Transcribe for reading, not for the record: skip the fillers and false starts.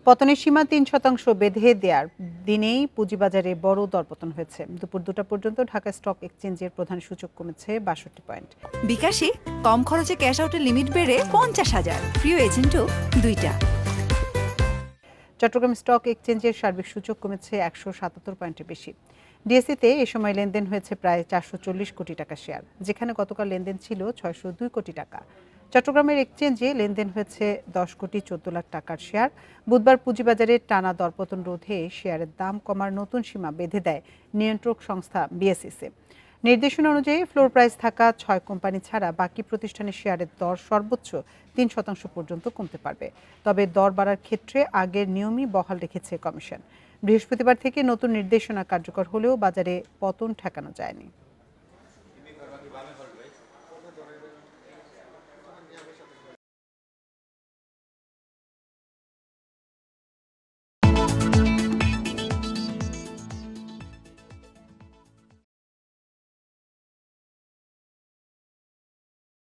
পতনের সীমা ৩% বেঁধে দেওয়ার দিনেই পুঁজিবাজারে বড় দরপতন হয়েছে। দুপুর ২টা পর্যন্ত ঢাকা স্টক এক্সচেঞ্জের প্রধান সূচক কমেছে ৬২ পয়েন্ট। বিকাশে কম খরচে ক্যাশ আউটের লিমিট বেড়ে ৫০,০০০, প্রিয় এজেন্টও ২টা। চট্টগ্রাম স্টক এক্সচেঞ্জের সার্বিক সূচক কমেছে ১৭৭ পয়েন্টের বেশি। ডিএসইতে এ সময় লেনদেন হয়েছে প্রায় ৪৪০ কোটি টাকা শেয়ার, যেখানে গতকাল লেনদেন ছিল ৬০২ কোটি টাকা। চট্টগ্রামের এক্সচেঞ্জে লেনদেন হয়েছে ১০ কোটি ১৪ লাখ টাকার শেয়ার। বুধবার পুঁজিবাজারে টানা দরপতন রোধে শেয়ারের দাম কমার নতুন সীমা বেঁধে দেয় নিয়ন্ত্রক সংস্থা বিএসইসি। নির্দেশনা অনুযায়ী ফ্লোর প্রাইস থাকা ৬ কোম্পানি ছাড়া বাকি প্রতিষ্ঠানের শেয়ারের দর সর্বোচ্চ ৩% পর্যন্ত কমতে পারবে। তবে দর বাড়ার ক্ষেত্রে আগের নিয়মই বহাল রেখেছে কমিশন। বৃহস্পতিবার থেকে নতুন নির্দেশনা কার্যকর হলেও বাজারে পতন ঠেকানো যায়নি।